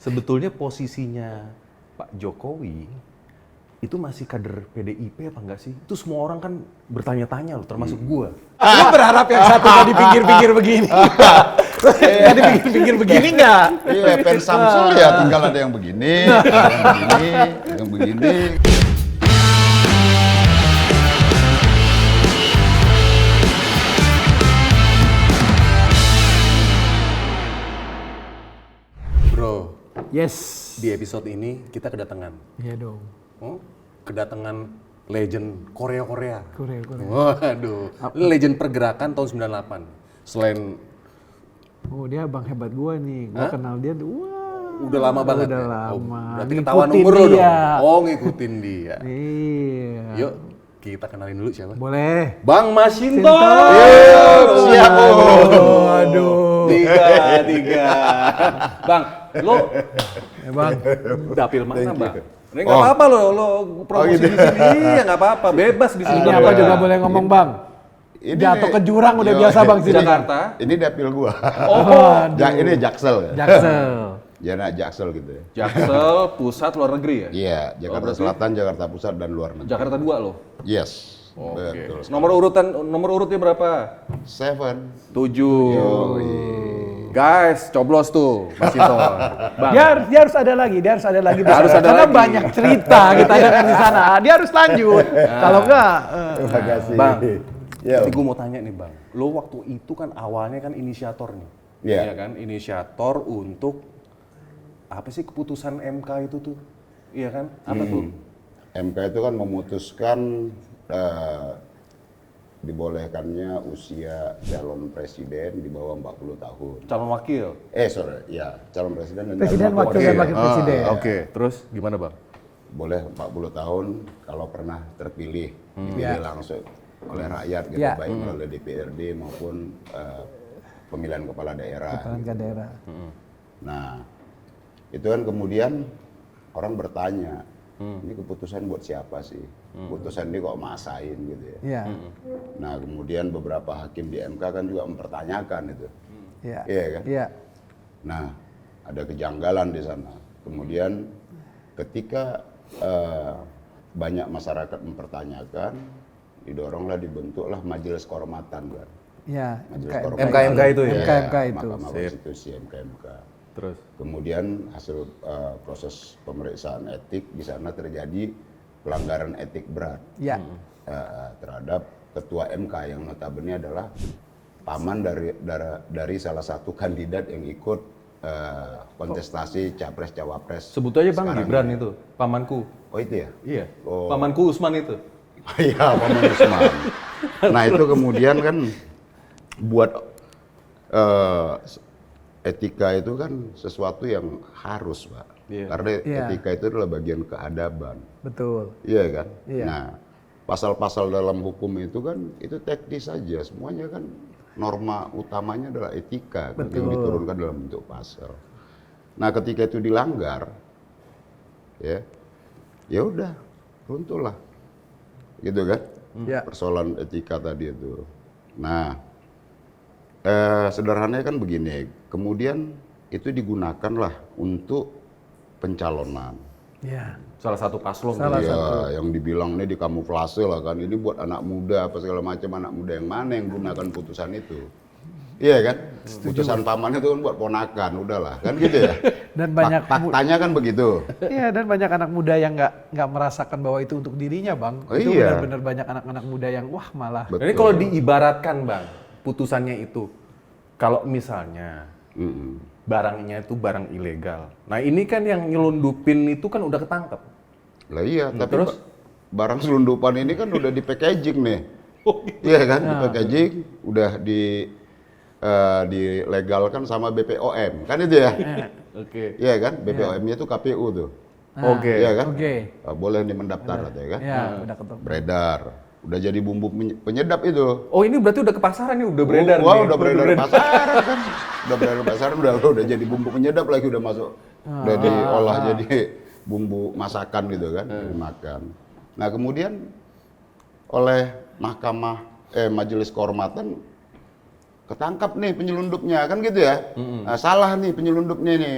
Sebetulnya posisinya Pak Jokowi itu masih kader PDIP apa enggak sih? Itu semua orang kan bertanya-tanya loh, termasuk gua. Lu berharap yang satu tadi pinggir-pinggir begini? Tadi pinggir-pinggir begini nggak? Iya, fans Samsul ya tinggal ada yang begini, ada yang begini, yang begini. Bro, Yes. di episode ini kita kedatangan. Iya dong. Kedatangan legend Korea. Korea. Waduh, legend pergerakan tahun 98. Selain Oh dia bang hebat gua nih. Gua kenal dia. Wah. udah lama banget Udah ya? lama. Berarti ketahuan Ngikutin umur lo dong. dia. Oh, ngikutin dia. Iya. Yuk, kita kenalin dulu siapa? Boleh. Bang Masinton. Sinton. Siap. Aduh. Tiga. Bang, lo Bang. dapil mana, Bang? Ini nggak Oh. apa-apa lo promosi di sini. Iya, nggak apa-apa. Bebas di sini. Ini apa juga boleh ngomong bang? Ini Jatuh nih. ke jurang udah Yo, biasa bang sini. Jakarta. Ini dapil gua. Oh, Ini Jaksel ya. Jaksel. Ya, nah, Jaksel gitu ya. Jaksel, pusat luar negeri ya? Iya, Jakarta berarti- Selatan, Jakarta Pusat dan luar negeri. Jakarta 2 lo. Yes. Oke. Betul. Nomor urutnya berapa? 7. 7. Guys, coblos tuh, Mas Sinton. Bang. Dia harus ada lagi, di Harus sana. ada Karena lagi. banyak cerita kita dengar di sana. Dia harus lanjut. Kalau enggak, Terima kasih. Bang, Ya. tapi gue mau tanya nih Bang, lo waktu itu kan awalnya kan inisiator nih, Iya. Iya kan, inisiator untuk apa sih keputusan MK itu tuh, iya kan, apa tuh? MK itu kan memutuskan dibolehkannya usia calon presiden di bawah 40 tahun. Calon wakil. Calon presiden dan presiden, calon wakil dan wakil presiden. Oke, terus gimana Bang? boleh 40 tahun kalau pernah terpilih, dipilih langsung oleh rakyat gitu, Ya. baik melalui DPRD maupun pemilihan kepala daerah. Perangkat daerah. Nah, itu kan kemudian orang bertanya, ini keputusan buat siapa sih? Keputusan ini kok maksain gitu ya. Iya. Nah, kemudian beberapa hakim di MK kan juga mempertanyakan itu. Iya. Iya kan? Iya. Nah, ada kejanggalan di sana. Kemudian ketika banyak masyarakat mempertanyakan, dibentuklah Majelis Kehormatan kan. Iya. Majelis MK. Kehormatan. MK itu ya? MK itu. Mahkamah Sip. Konstitusi MK. Terus? Kemudian hasil proses pemeriksaan etik di sana terjadi pelanggaran etik berat Iya. terhadap ketua MK yang notabene adalah paman dari salah satu kandidat yang ikut kontestasi capres cawapres. Sebut aja Bang sekarang Gibran ini. itu, pamanku. Oh itu ya? Iya, Oh. pamanku Usman itu. Iya, paman Usman. Nah itu kemudian kan buat etika itu kan sesuatu yang harus, Pak. Iya. Karena Iya. etika itu adalah bagian keadaban. Betul. Iya kan? Iya. Nah, pasal-pasal dalam hukum itu kan itu teknis saja. Semuanya kan norma utamanya adalah etika kan, yang Betul. diturunkan dalam bentuk pasal. Nah, ketika itu dilanggar, ya udah, runtuhlah, gitu kan? Ya. Persoalan etika tadi itu. Nah, sederhananya kan begini. Kemudian itu digunakanlah untuk pencalonan. Iya. Salah satu paslon. Salah tuh. Iya, yang dibilang ini dikamuflase lah kan, ini buat anak muda apa segala macam, anak muda yang mana yang gunakan putusan itu. Iya kan? Putusan paman itu kan buat ponakan, udahlah kan gitu ya. Dan banyak Faktanya kan begitu. Iya, dan banyak anak muda yang nggak merasakan bahwa itu untuk dirinya, Bang. Oh, Itu iya. benar-benar banyak anak-anak muda yang wah malah. Betul. Jadi kalau diibaratkan Bang, putusannya itu, kalau misalnya barangnya itu barang ilegal. Nah ini kan yang nyelundupin itu kan udah ketangkep. Lah iya, tapi terus? barang selundupan ini kan udah di packaging nih. Iya kan, di packaging udah dilegalkan sama BPOM, kan itu ya? Oke. Iya kan, BPOM-nya itu KPU tuh. Oke. Iya kan? Oke. Boleh nih mendaftar katanya kan? Ya, udah ketemu. Beredar, udah jadi bumbu penyedap itu. Oh ini berarti udah ke pasaran nih, udah beredar Wah, nih. udah beredar di pasaran kan. Udah beredar di pasaran, udah jadi bumbu penyedap lagi, udah masuk. Udah diolah jadi bumbu masakan gitu kan, dimakan. Nah, kemudian oleh Majelis Kehormatan ketangkap nih penyelundupnya kan gitu ya. Nah, salah nih penyelundupnya nih.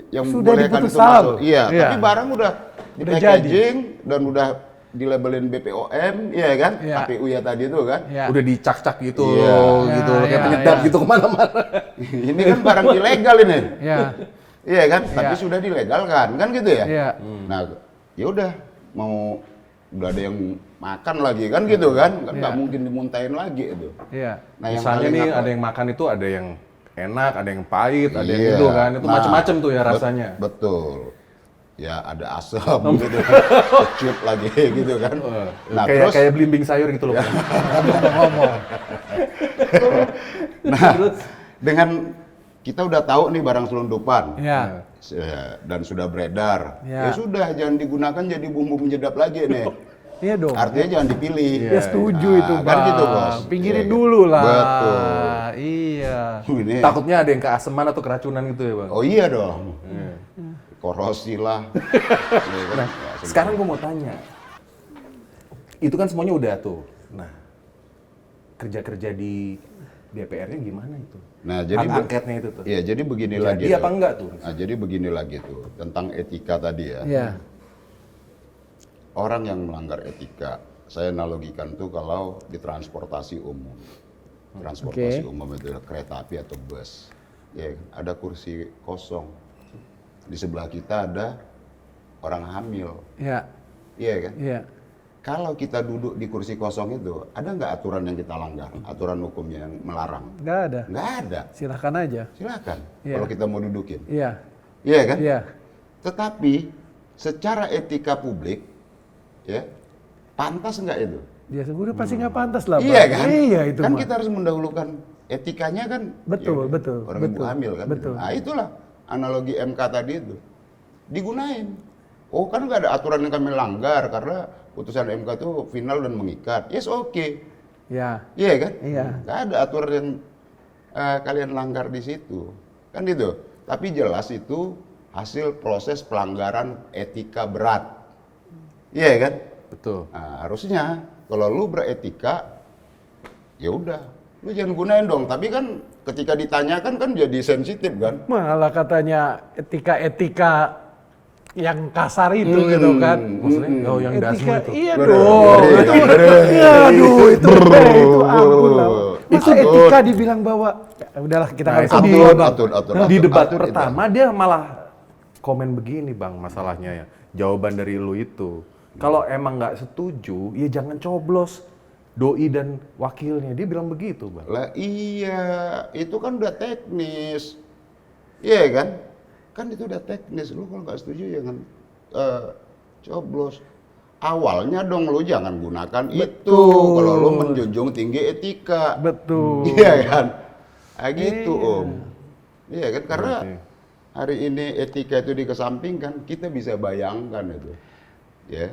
yang Sudah membolehkan diputus itu salah masuk. loh. Iya, Iya. tapi barang udah di Udah packaging dan udah dilabelin BPOM, iya kan? Iya. KPU ya tadi itu kan. Ya. Udah dicak-cak gitu, Iya. gitu Ya, kayak ya, penyedap ya. gitu kemana-mana. Ini kan barang ilegal ini. Ya. Iya kan? Iya. Tapi sudah dilegalkan, kan gitu ya? Iya. Nah, ya udah mau udah ada yang makan lagi kan gitu kan? Kan nggak Iya. mungkin dimuntahin lagi itu. Iya. Nah, yang Misalnya paling nih apa? ada yang makan itu ada yang enak, ada yang pahit, ada yang Iya. gitu kan. Itu Nah, macam-macam tuh ya rasanya. Betul. Ya ada asam gitu, kecut lagi gitu kan. Nah kayak terus, kayak belimbing sayur gitu loh. Ngomong. nah dengan kita udah tahu nih barang selundupan Ya. dan sudah beredar, Ya. ya sudah jangan digunakan jadi bumbu menyedap lagi nih. Iya dong. Artinya jangan dipilih. Ya setuju Nah, itu, kan Bang. gitu, Bos. Pinggirin Iya, dulu lah. Betul. Iya. Ini, Takutnya ada yang keaseman atau keracunan gitu ya, Bang. oh iya dong. Korosi lah. Iya kan? Nah, sekarang gue mau tanya. Itu kan semuanya udah tuh. Nah, kerja-kerja di DPR-nya gimana itu? Nah, jadi Hak angketnya itu tuh. Iya, jadi begini Jadi lagi. apa tuh. enggak tuh? Nah, jadi begini lagi tuh tentang etika tadi ya. Iya. Orang yang melanggar etika, saya analogikan tuh kalau di transportasi umum. Transportasi Oke. umum itu kereta api atau bus. Ya, ada kursi kosong. Di sebelah kita ada orang hamil. Iya. Iya kan? Iya. Kalau kita duduk di kursi kosong itu, ada nggak aturan yang kita langgar? Aturan hukumnya yang melarang? Nggak ada. Nggak ada. Silakan aja. Silakan. Iya. Kalau kita mau dudukin. Iya. Iya kan? Iya. Tetapi secara etika publik, ya pantas nggak itu? Dia udah pasti nggak pantas lah, Bang. Iya kan? Iya itu kan mah. kita harus mendahulukan etikanya kan. Betul, ya, betul, Orang ibu betul, hamil kan. betul. Nah itulah analogi MK tadi itu digunain. Oh kan nggak ada aturan yang kami langgar karena putusan MK itu final dan mengikat. Yes oke. Iya. Iya kan? Iya. Nggak ada aturan yang kalian langgar di situ. Kan itu. Tapi jelas itu hasil proses pelanggaran etika berat. Iya kan? Betul. Nah, harusnya kalau lu beretika, ya udah, lu jangan gunain dong. Tapi kan ketika ditanyakan kan jadi sensitif kan? Malah katanya etika-etika yang kasar itu gitu kan. Maksudnya oh yang dasmu Etika, itu. iya Bener, dong. ngeri, Itu, ngeri. aduh, itu ampun lah. Masa Atur. etika dibilang bahwa, ya udahlah kita Nah, nggak itu usah di- bahas, Bang. Di debat atur itu. pertama dia malah komen begini, Bang, masalahnya ya. Jawaban dari lu itu. Kalau emang nggak setuju, ya jangan coblos doi dan wakilnya. Dia bilang begitu, Bang. Lah iya, itu kan udah teknis. Iya kan? Kan itu udah teknis. Lu kalau nggak setuju jangan coblos. Awalnya dong lu jangan gunakan itu kalau lu menjunjung tinggi etika. Betul. Iya kan? Ah gitu Iya. Om. Iya kan? Karena Berarti. hari ini etika itu dikesampingkan, kita bisa bayangkan itu. Ya.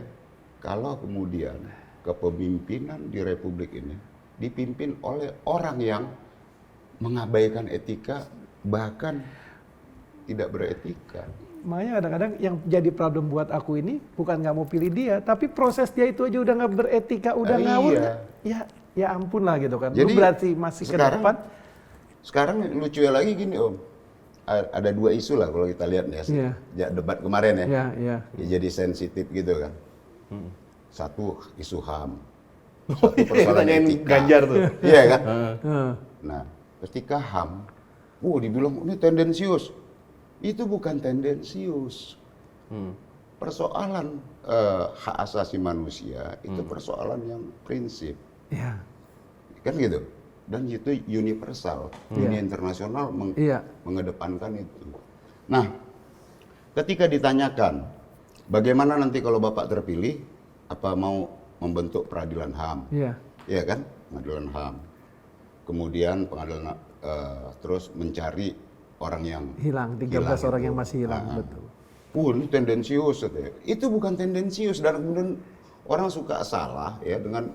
Kalau kemudian kepemimpinan di Republik ini dipimpin oleh orang yang mengabaikan etika, bahkan tidak beretika. Makanya kadang-kadang yang jadi problem buat aku ini bukan nggak mau pilih dia, tapi proses dia itu aja udah nggak beretika, udah Ah, ngawur. iya. Ya ampun lah gitu kan. Jadi, Lu berarti masih ke sekarang- depan. Sekarang lucunya lagi gini Om, ada dua isu lah kalau kita lihat ya, Iya. ya debat kemarin ya, Iya, iya. ya jadi sensitif gitu kan. Satu isu HAM, satu persoalan Tanyain etika. Ganjar tuh. Iya kan? Heeh. Nah, ketika HAM, dibilang ini tendensius. Itu bukan tendensius. Persoalan hak asasi manusia itu persoalan yang prinsip, Iya. kan gitu. Dan itu universal, dunia internasional Iya. mengedepankan itu. Nah, ketika ditanyakan bagaimana nanti kalau Bapak terpilih, apa mau membentuk peradilan HAM? Iya. Iya kan, pengadilan HAM. Kemudian pengadilan terus mencari orang yang Hilang 13 orang itu. yang masih hilang, Nah, betul. ini tendensius katanya. Itu bukan tendensius dan kemudian orang suka salah ya dengan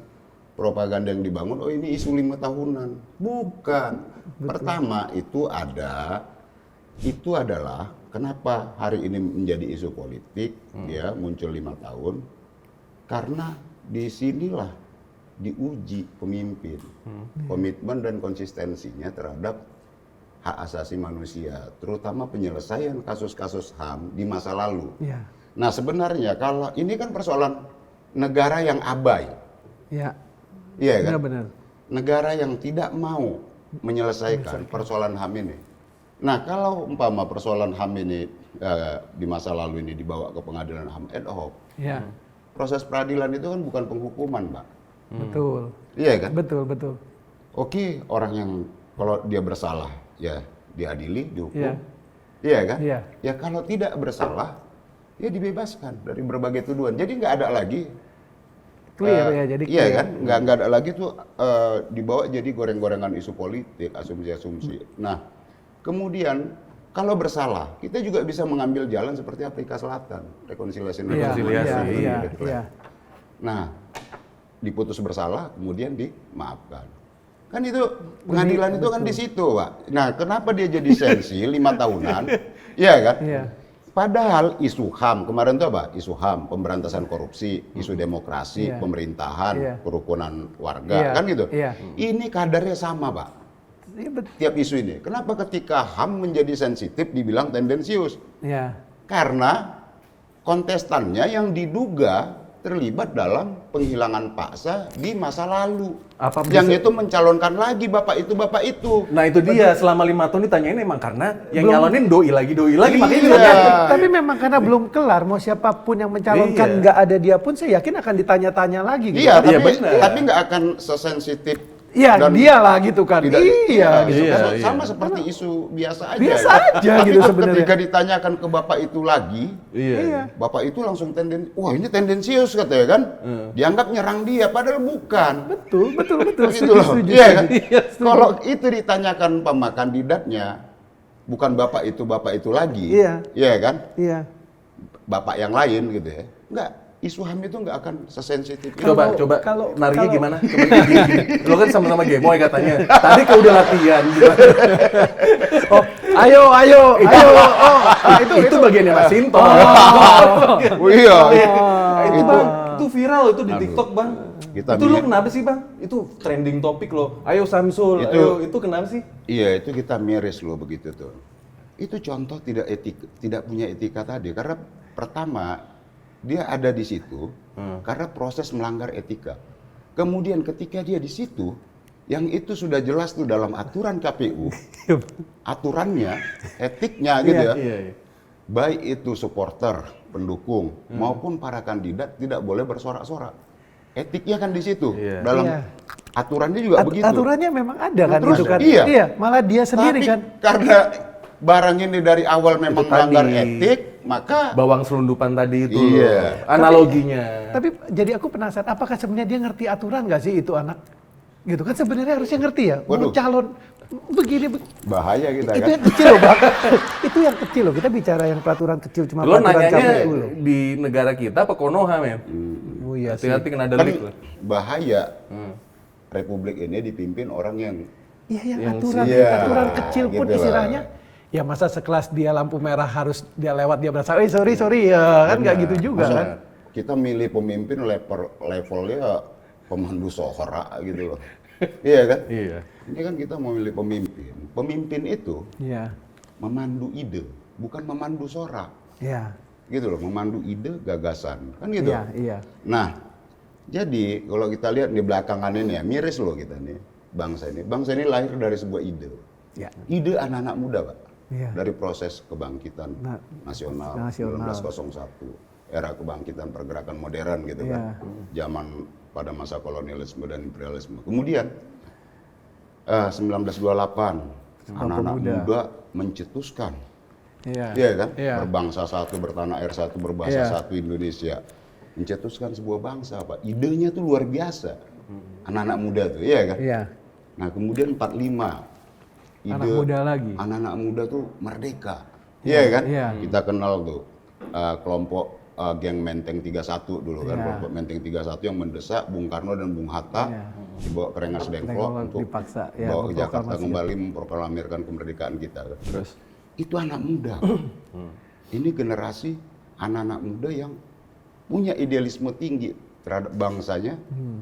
propaganda yang dibangun. Oh ini isu 5 tahunan. Bukan. Pertama itu adalah kenapa hari ini menjadi isu politik ya muncul 5 tahun karena disinilah diuji pemimpin komitmen dan konsistensinya terhadap hak asasi manusia, terutama penyelesaian kasus-kasus HAM di masa lalu. Iya. Nah sebenarnya kalau ini kan persoalan negara yang abai, Iya. iya kan? Benar-benar. Negara yang tidak mau menyelesaikan persoalan HAM ini. Nah kalau umpama persoalan HAM ini di masa lalu ini dibawa ke pengadilan HAM ad hoc, Iya. proses peradilan itu kan bukan penghukuman, Pak. Betul. Iya kan? Betul, betul. Oke, orang yang kalau dia bersalah ya diadili, dihukum. Iya. Iya kan? Iya. Ya kalau tidak bersalah ya dibebaskan dari berbagai tuduhan. Jadi nggak ada lagi Clear ya, jadi iya clear. kan? Nggak ada lagi tuh dibawa jadi goreng-gorengan isu politik, asumsi-asumsi. Nah, kemudian kalau bersalah, kita juga bisa mengambil jalan seperti Afrika Selatan, rekonsiliasi. Iya, Rekonsiliasi. iya, iya. Nah, diputus bersalah, kemudian dimaafkan. Kan itu pengadilan itu kan di situ, Pak. Nah, kenapa dia jadi sensi 5 tahunan? Iya kan? Iya. Padahal isu HAM, kemarin itu apa? Isu HAM, pemberantasan korupsi, isu demokrasi, Iya. pemerintahan, Iya. kerukunan warga, Iya. kan gitu. Iya. Ini kadarnya sama, Pak. Iya, Tiap isu ini. Kenapa ketika HAM menjadi sensitif dibilang tendensius? Iya. Karena kontestannya yang diduga terlibat dalam penghilangan paksa di masa lalu. Apa yang bisa- itu mencalonkan lagi bapak itu. Nah itu dia, selama 5 tahun ditanyain emang karena yang Belum- nyalonin doi lagi, makanya Iya. ditanya. Tapi memang karena belum kelar, mau siapapun yang mencalonkan Iya. nggak ada dia pun, saya yakin akan ditanya-tanya lagi. Gitu. Iya, Iya, tapi benar. tapi nggak akan sesensitif. Iya, dan dia lah gitu kan. tidak- Iya, gitu Iya, kan. iya. Sama seperti isu biasa aja. Biasa kan? aja Tapi gitu kok sebenarnya. ketika ditanyakan ke bapak itu lagi, Iya. bapak itu langsung wah ini tendensius katanya kan. Dianggap nyerang dia, padahal bukan. Betul. Gitu loh. Setuju. Iya kan? Iya, setuju. Kalau itu ditanyakan sama kandidatnya, bukan bapak itu lagi. Iya. Iya kan? Iya. Bapak yang lain gitu ya. Enggak, isu HAM itu enggak akan sesensitif itu. Coba nariknya kalau- gimana? Coba gini. Lo kan sama-sama gemoy katanya. Tadi kau udah latihan gimana? Oh, ayo. Oh, itu bagiannya Mas Sinto. Oh, iya. Itu Bang, itu viral itu di Aduh. TikTok, Bang. Kita Itu lo mirip. kenapa sih, Bang? Itu trending topik lo. Ayo Samsul, itu kenapa sih? Iya, itu kita miris loh begitu tuh. Itu contoh tidak punya etika tadi karena pertama dia ada di situ karena proses melanggar etika. Kemudian ketika dia di situ, yang itu sudah jelas tuh dalam aturan KPU, aturannya, etiknya gitu ya. Iya. Baik itu supporter, pendukung maupun para kandidat tidak boleh bersorak-sorak. Etiknya kan di situ. Iya. Dalam Iya. aturannya juga begitu. Aturannya memang ada kan Terus, itu kan. iya. Malah dia sendiri Tapi kan. karena barang ini dari awal memang Itu melanggar tadi. etik, maka Bawang selundupan tadi itu Iya. loh. Analoginya. Tapi jadi aku penasaran, apakah sebenarnya dia ngerti aturan nggak sih itu anak? Gitu kan sebenarnya harusnya ngerti ya. Mau Waduh. calon begini. bahaya kita Itu kan. yang kecil loh, Bang. Itu yang kecil loh. Kita bicara yang peraturan kecil cuma Lo peraturan nanyanya KPU loh. di negara kita apa Konoha, men? Oh iya sih. Hati-hati kena Kan delik lo. bahaya. Republik ini dipimpin orang yang Iya yang Yang aturan, iya, aturan kecil pun gitu lah. istilahnya. Ya masa sekelas dia lampu merah harus dia lewat dia berasa, sorry ya kan nggak gitu juga masa kan. kita milih pemimpin levelnya pemandu sohra gitu loh. Iya kan? Iya. Ini kan kita mau milih pemimpin. Pemimpin itu Iya, memandu ide, bukan memandu sorak. iya, Gitu loh, memandu ide, gagasan. Kan gitu. iya. Nah, jadi kalau kita lihat di belakangan ini ya, miris loh kita nih, bangsa ini. Bangsa ini lahir dari sebuah ide. Iya. Ide anak-anak muda, Pak. Iya. Dari proses kebangkitan Nah, nasional, nasional. 1901. Era kebangkitan pergerakan modern gitu kan. Iya. Zaman pada masa kolonialisme dan imperialisme. Kemudian 1928, anak-anak muda mencetuskan. Iya. Iya kan? Iya. Berbangsa satu, bertanah air satu, berbahasa Iya. satu Indonesia. Mencetuskan sebuah bangsa, Pak. Idenya tuh luar biasa. Anak-anak muda tuh, iya kan? Iya. Nah, kemudian 45. Anak muda lagi. Anak-anak muda tuh merdeka. Iya kan? Iya. Kita kenal tuh kelompok geng Menteng 31 dulu kan. Iya. Kelompok Menteng 31 yang mendesak Bung Karno dan Bung Hatta Iya. dibawa ke Rengas Dengklok Dengklok untuk dipaksa, ya, bawa ke Jakarta memproklamasi. kembali memproklamirkan kemerdekaan kita. kan. Terus Itu anak muda. Ini generasi anak-anak muda yang punya idealisme tinggi. terhadap bangsanya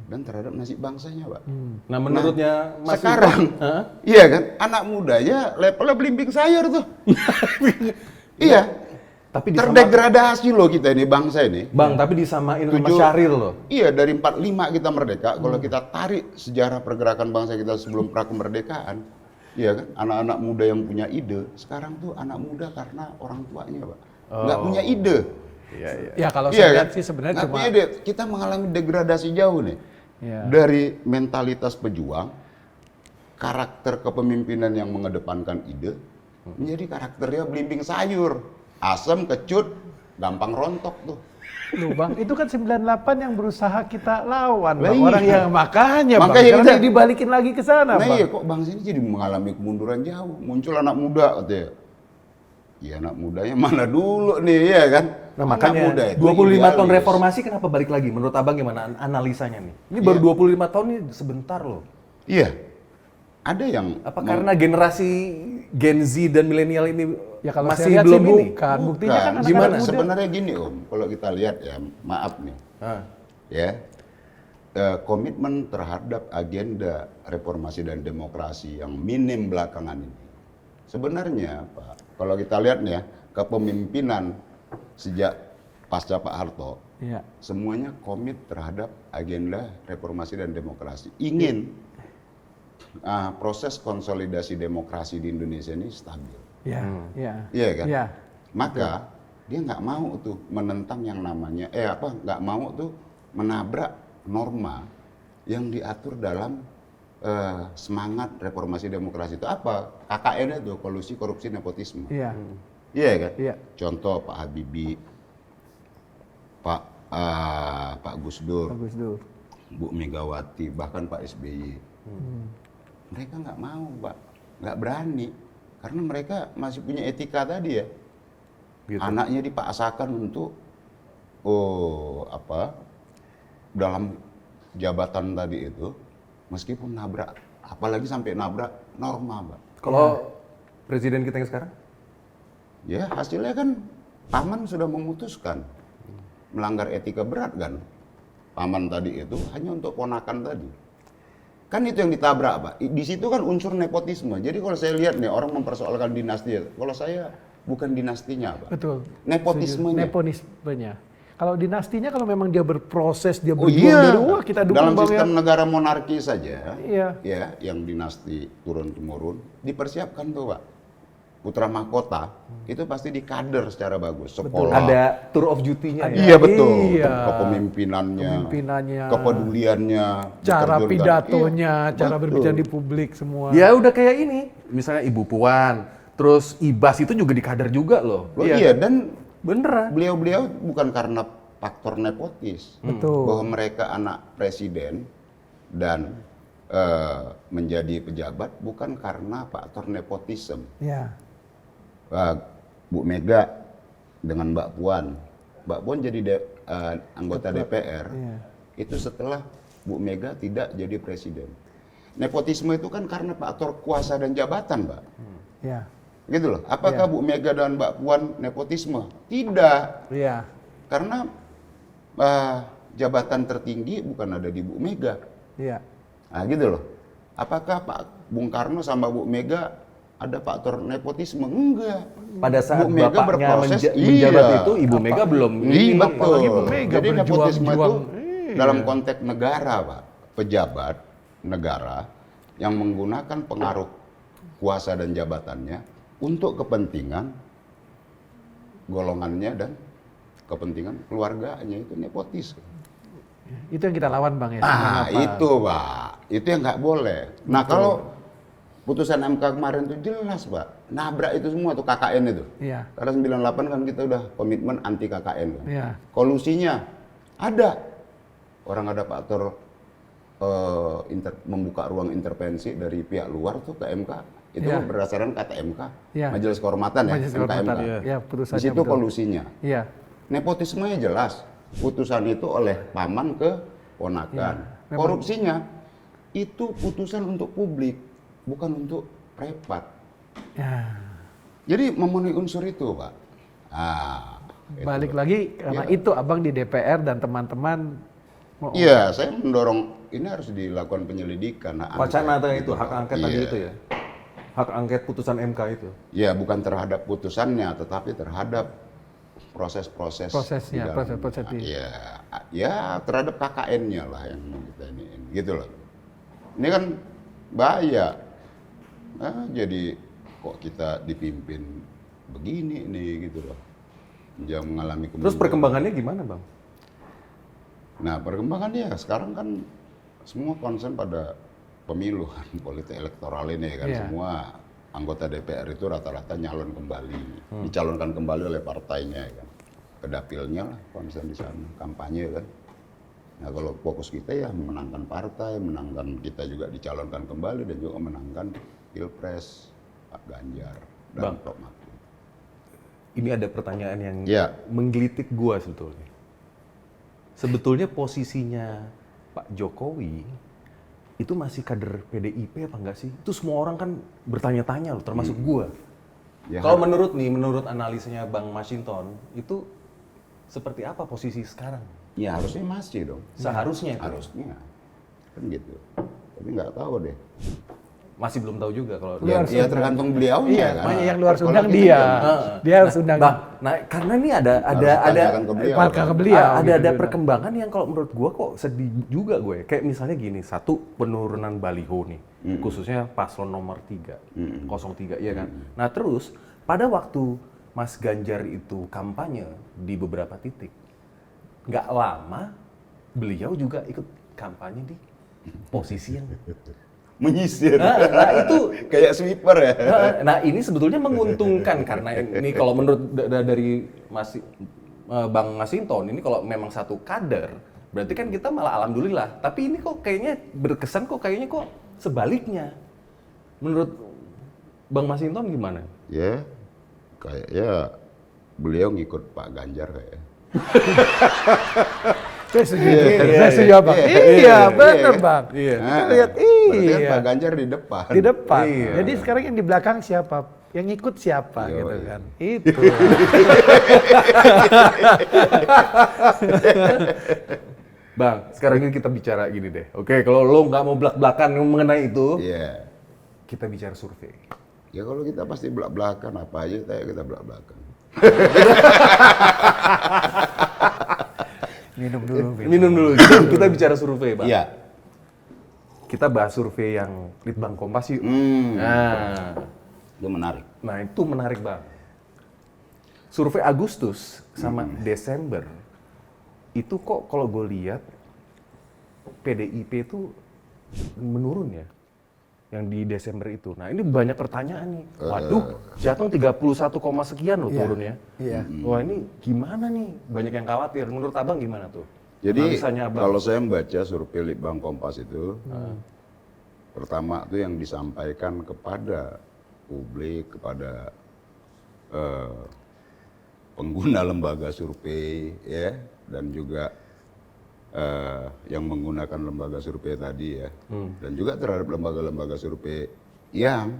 dan terhadap nasib bangsanya, Pak. Nah, menurutnya Mas Sekarang, Ivan, hah? iya kan, anak mudanya levelnya belimbing sayur tuh. Iya, Tapi disamakan, terdegradasi loh kita ini, bangsa ini. Bang, tapi disamain sama Tujuh- Syahril loh. Iya, dari 45 kita merdeka, kalau kita tarik sejarah pergerakan bangsa kita sebelum prakemerdekaan, iya kan, anak-anak muda yang punya ide, sekarang tuh anak muda karena orang tuanya, Pak. Nggak punya ide. Iya, iya. Ya kalau Iya saya lihat kan? sih sebenarnya Nggak cuma punya ide. Kita mengalami degradasi jauh nih. ya, Dari mentalitas pejuang, karakter kepemimpinan yang mengedepankan ide, menjadi karakternya belimbing sayur. Asam, kecut, gampang rontok tuh. Loh Bang, itu kan 98 yang berusaha kita lawan, Lah Bang. iya. Orang yang makanya Bang, Makanya sekarang kita- dibalikin lagi ke sana, Nah Bang. iya, kok bangsa ini jadi mengalami kemunduran jauh. Muncul anak muda katanya. Iya, anak mudanya mana dulu nih, ya kan? Nah, Anak makanya muda itu 25 tahun idealis. reformasi kenapa balik lagi? Menurut Abang gimana analisanya nih? Ini baru 25 tahun ini sebentar loh. Iya. Ada yang Apa karena generasi Gen Z dan milenial ini Ya kalau masih saya lihat belum sih ini? bukan. Buktinya kan anak-anak Gimana? muda. Sebenarnya gini Om, kalau kita lihat ya, maaf nih, Ah, ya, komitmen terhadap agenda reformasi dan demokrasi yang minim belakangan ini. Sebenarnya Pak, kalau kita lihat nih ya, kepemimpinan sejak pasca Pak Harto, Iya. semuanya komit terhadap agenda reformasi dan demokrasi. Ingin proses konsolidasi demokrasi di Indonesia ini stabil. Iya, iya. Iya kan? Iya. Maka dia nggak mau tuh menentang yang namanya, nggak mau tuh menabrak norma yang diatur dalam semangat reformasi demokrasi itu apa? KKN itu, kolusi, korupsi, nepotisme. Iya. Iya kan? Iya. Contoh Pak Habibie, Pak Gus Dur, Bagus tuh. Bu Megawati, bahkan Pak SBY. Mereka nggak mau, Pak, nggak berani, karena mereka masih punya etika tadi ya. Gitu. Anaknya dipaksakan untuk, dalam jabatan tadi itu, meskipun nabrak, apalagi sampai nabrak norma, Pak. Kalau presiden kita yang sekarang? Ya hasilnya kan Paman sudah memutuskan melanggar etika berat kan. Paman tadi itu hanya untuk ponakan tadi. Kan itu yang ditabrak, Pak. Di situ kan unsur nepotisme. Jadi kalau saya lihat nih orang mempersoalkan dinasti, kalau saya bukan dinastinya, Pak. Betul. Nepotismenya. Nepotismenya. Kalau dinastinya kalau memang dia berproses, dia Oh berjuang iya, dari wah kita dukung dalam Bang sistem ya. negara monarki saja, Iya. ya, yang dinasti turun-temurun, dipersiapkan tuh, Pak. Putra mahkota, itu pasti dikader secara bagus. Sekolah, Ada tour of duty-nya ya? iya betul, Iya. kepemimpinannya, Kepemimpinannya, kepeduliannya, cara diterjunkan. pidatonya, Iya, cara betul. berbicara di publik semua. Ya udah kayak ini, misalnya Ibu Puan, terus Ibas itu juga dikader juga loh. Oh iya, dan Beneran. beliau-beliau bukan karena faktor nepotis, Betul. bahwa mereka anak presiden dan menjadi pejabat bukan karena faktor nepotisme. Ya. Bu Mega dengan Mbak Puan. Mbak Puan jadi anggota DPR, Iya. itu setelah Bu Mega tidak jadi presiden. Nepotisme itu kan karena faktor kuasa dan jabatan, Mbak. Ya. Gitu loh. Apakah Bu Mega dan Mbak Puan nepotisme? Tidak. Iya. Karena jabatan tertinggi bukan ada di Bu Mega. Iya. Nah gitu loh. Apakah Pak Bung Karno sama Bu Mega ada faktor nepotisme? Enggak. Pada saat Bu Mega bapaknya berproses, menjabat iya. itu, Ibu Mega belum. Iya Bang. betul. apalagi Bu Mega Jadi nepotisme itu berjuang-juang. Iya. dalam konteks negara, Pak. Pejabat negara yang menggunakan pengaruh kuasa dan jabatannya untuk kepentingan golongannya dan kepentingan keluarganya, itu nepotis. Itu yang kita lawan Bang ya. Ah, Kenapa? itu Pak. Itu yang nggak boleh. Nah, kalau putusan MK kemarin itu jelas, Pak. Nabrak itu semua tuh KKN itu. Iya. Karena 98 kan kita udah komitmen anti KKN kan. Iya. Kolusinya ada. Orang ada faktor membuka ruang intervensi dari pihak luar tuh ke MK. Itu Iya. berdasarkan kata MK. Iya. Majelis Kehormatan ya, Majelis MK. Kehormatan, MK. iya, putusannya Di situ betul. kolusinya. Iya. Nepotismenya jelas. Putusan itu oleh paman ke ponakan. Ya, memang- Korupsinya itu putusan untuk publik, bukan untuk prepat. Ya. Jadi memenuhi unsur itu, Pak. Ah, itu. Balik lagi karena Iya. itu Abang di DPR dan teman-teman Iya, saya mendorong ini harus dilakukan penyelidikan. Wacana tadi itu, hak angket tadi Iya. itu ya? Hak angket putusan MK itu? Ya, bukan terhadap putusannya, tetapi terhadap proses-proses. Prosesnya, di dalam- proses-proses di- Ya, terhadap KKN-nya lah yang mau kita ini, gitu loh. Ini kan bahaya. Nah, jadi kok kita dipimpin begini nih, gitu loh. Jangan mengalami Terus perkembangannya gimana, Bang? Nah, perkembangannya sekarang kan semua konsen pada pemilu kan, politik elektoral ini kan. Iya. Semua anggota DPR itu rata-rata nyalon kembali, dicalonkan kembali oleh partainya kan. Kedapilnya lah konsen di sana, kampanye kan. Nah, kalau fokus kita ya memenangkan partai, menangkan kita juga dicalonkan kembali dan juga menangkan Pilpres Pak Ganjar dan Bang. Prof Mahfud. Ini ada pertanyaan yang Ya. menggelitik gua sebetulnya. Sebetulnya posisinya Pak Jokowi itu masih kader PDIP apa enggak sih? Itu semua orang kan bertanya-tanya loh, termasuk gua. Ya, Kalau menurut analisanya Bang Masinton, itu seperti apa posisi sekarang? ya harusnya masih dong. Seharusnya itu. Harusnya. Kan gitu. Tapi nggak tahu deh. Masih belum tahu juga kalau Luar Ya tergantung beliau Iya, kan. makanya yang luar Kalau undang kita dia. jangan- Dia harus undang. Bang, nah karena ini ada tanyakan ke beliau. Marka ke beliau. ada gitu. perkembangan yang kalau menurut gua kok sedih juga gue. Kayak misalnya gini, satu penurunan baliho nih, khususnya paslon nomor 3, 03 ya kan. Nah terus pada waktu Mas Ganjar itu kampanye di beberapa titik, nggak lama beliau juga ikut kampanye di posisi yang Menyisir. nah itu Kayak sweeper ya. Nah ini sebetulnya menguntungkan karena ini kalau menurut dari Bang Masinton ini kalau memang satu kader berarti kan kita malah alhamdulillah. Tapi ini kok kayaknya berkesan kok sebaliknya. Menurut Bang Masinton gimana? Ya, kayaknya beliau ngikut Pak Ganjar kayaknya. Saya setuju Bang. Iya, benar Bang. Iya. Kita lihat, Berarti kan iya. Pak Ganjar di depan. Di depan. Iya. Jadi sekarang yang di belakang siapa? Yang ikut siapa Yo, gitu iya. kan. Itu. Bang, sekarang ini kita bicara gini deh. Oke, kalau lo nggak mau belak-belakan mengenai itu, Iya. kita bicara survei. Ya kalau kita pasti belak-belakan apa aja kita belak-belakan. Minum dulu. Minum dulu. Kita bicara survei, Bang. Iya. Kita bahas survei yang Litbang Kompas yuk. Itu menarik. Nah itu menarik Bang. Survei Agustus sama Desember, itu kok kalau gue lihat PDIP itu menurun ya. Yang di Desember itu. Nah ini banyak pertanyaan nih. Waduh, Jateng 31, sekian loh Iya, turunnya. iya. Wah ini gimana nih? Banyak yang khawatir. Menurut Abang gimana tuh? Jadi Analisanya Abang. kalau saya membaca survei Litbang Kompas itu, pertama itu yang disampaikan kepada publik, kepada pengguna lembaga survei, ya, dan juga yang menggunakan lembaga survei tadi ya, dan juga terhadap lembaga-lembaga survei yang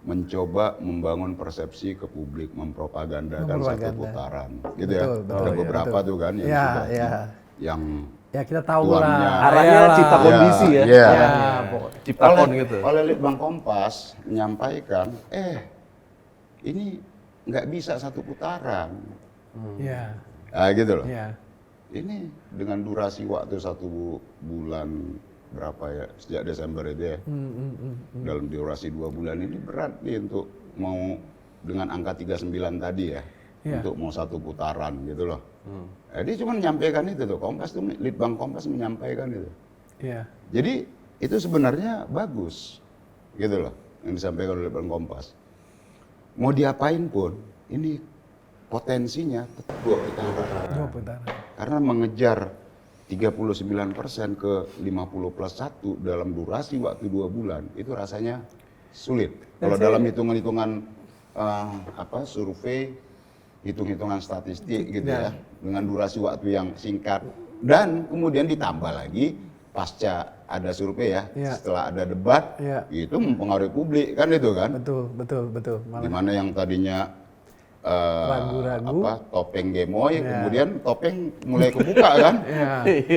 mencoba membangun persepsi ke publik, mempropagandakan satu Mempropagandan. putaran, gitu ya. Betul, Ada betul, beberapa betul. tuh kan yang Ya, sudah ya. yang Ya kita tahu Tuannya. lah. Arahnya Iyalah. cipta kondisi ya. Iya. Ya, pokoknya ciptakon gitu. oleh Litbang Kompas menyampaikan, ini nggak bisa satu putaran. Iya. Ah gitu loh. Iya. Ini dengan durasi waktu 1 bulan berapa ya, sejak Desember itu ya. Dalam durasi 2 bulan ini berat nih untuk mau dengan angka 39 tadi ya. Iya. Untuk mau satu putaran gitu loh. Dia cuma menyampaikan itu tuh, Litbang Kompas menyampaikan itu. Iya. Jadi itu sebenarnya bagus, gitu loh, yang disampaikan oleh Litbang Kompas. Mau diapain pun, ini potensinya tetap 2 putaran. 2 putaran. Karena mengejar 39% ke 50+1 dalam durasi waktu 2 bulan, itu rasanya sulit. Kalau dalam hitungan-hitungan survei, hitung-hitungan statistik gitu ya, dengan durasi waktu yang singkat, dan kemudian ditambah lagi pasca ada survei ya, Iya. setelah ada debat, Iya. itu mempengaruhi publik kan itu kan, Betul. dimana yang tadinya Ragu-ragu. topeng gemoy, kemudian topeng mulai kebuka kan.